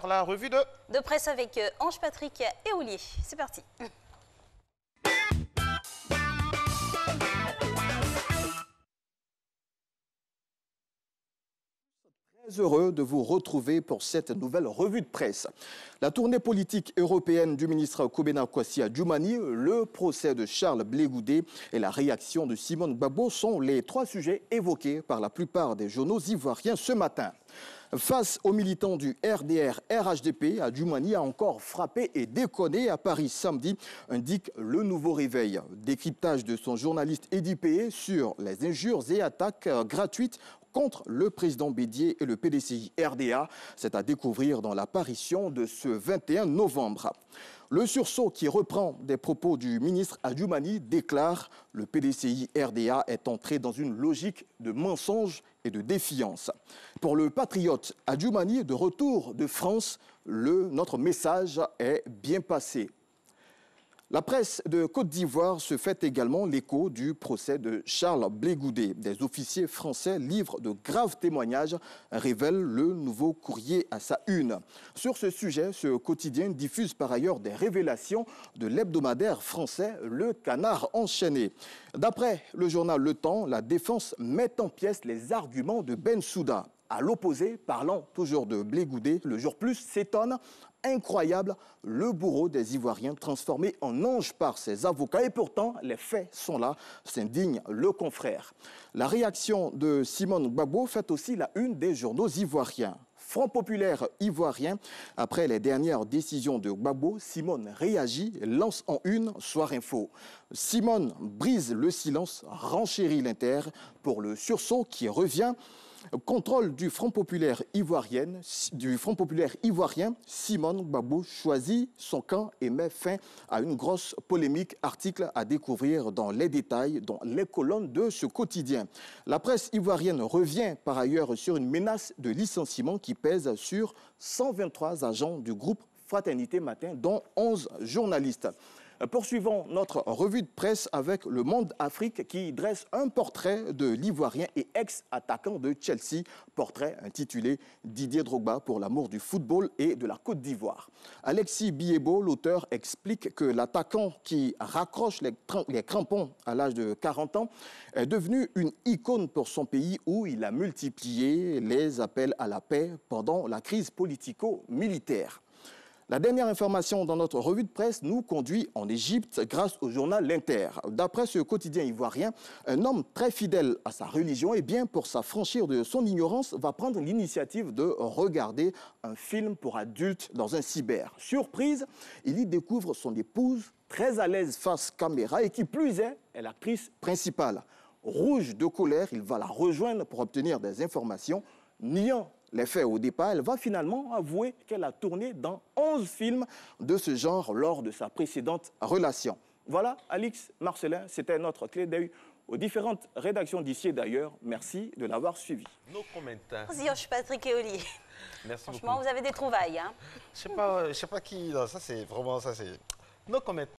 La revue de presse avec Ange, Patrick et Olivier. C'est parti. Très heureux de vous retrouver pour cette nouvelle revue de presse. La tournée politique européenne du ministre Kobena Kwasi Adjoumani, le procès de Charles Blé Goudé et la réaction de Simone Gbagbo sont les trois sujets évoqués par la plupart des journaux ivoiriens ce matin. Face aux militants du RDR-RHDP, Adjoumani a encore frappé et déconné à Paris samedi, indique Le Nouveau Réveil. Décryptage de son journaliste Edi Pé sur les injures et attaques gratuites contre le président Bédié et le PDCI RDA. C'est à découvrir dans l'apparition de ce 21 novembre. Le sursaut qui reprend des propos du ministre Adjoumani déclare « Le PDCI RDA est entré dans une logique de mensonge et de défiance ». Pour le patriote Adjoumani, de retour de France, notre message est bien passé. La presse de Côte d'Ivoire se fait également l'écho du procès de Charles Blé Goudé. Des officiers français livrent de graves témoignages, révèle Le Nouveau Courrier à sa une. Sur ce sujet, ce quotidien diffuse par ailleurs des révélations de l'hebdomadaire français Le Canard enchaîné. D'après le journal Le Temps, la défense met en pièces les arguments de Bensouda. À l'opposé, parlant toujours de Blé Goudé, le Jour Plus s'étonne. Incroyable, le bourreau des Ivoiriens transformé en ange par ses avocats. Et pourtant, les faits sont là, s'indigne le confrère. La réaction de Simone Gbagbo fait aussi la une des journaux ivoiriens. Front populaire ivoirien, après les dernières décisions de Gbagbo, Simone réagit, lance en une Soir Info. Simone brise le silence, renchérit l'Inter pour le sursaut qui revient. Contrôle du Front populaire ivoirien, Simone Gbagbo choisit son camp et met fin à une grosse polémique. Article à découvrir dans les détails, dans les colonnes de ce quotidien. La presse ivoirienne revient par ailleurs sur une menace de licenciement qui pèse sur 123 agents du groupe Fraternité Matin, dont 11 journalistes. Poursuivons notre revue de presse avec Le Monde Afrique qui dresse un portrait de l'Ivoirien et ex-attaquant de Chelsea, portrait intitulé Didier Drogba pour l'amour du football et de la Côte d'Ivoire. Alexis Biébo, l'auteur, explique que l'attaquant qui raccroche les crampons à l'âge de 40 ans est devenu une icône pour son pays où il a multiplié les appels à la paix pendant la crise politico-militaire. La dernière information dans notre revue de presse nous conduit en Égypte grâce au journal L'Inter. D'après ce quotidien ivoirien, un homme très fidèle à sa religion, et bien pour s'affranchir de son ignorance, va prendre l'initiative de regarder un film pour adultes dans un cyber. Surprise, il y découvre son épouse très à l'aise face caméra et qui plus est l'actrice principale. Rouge de colère, il va la rejoindre pour obtenir des informations, niant les faits au départ, elle va finalement avouer qu'elle a tourné dans 11 films de ce genre lors de sa précédente relation. Voilà, Alix Marcelin, c'était notre clé d'œil aux différentes rédactions d'ici et d'ailleurs. Merci de l'avoir suivi. Nos commentaires. Merci Ange, Patrick et Olivier. Merci Franchement, beaucoup. Vous avez des trouvailles. Hein. Je sais pas qui, là, ça c'est vraiment, ça c'est... Nos commentaires.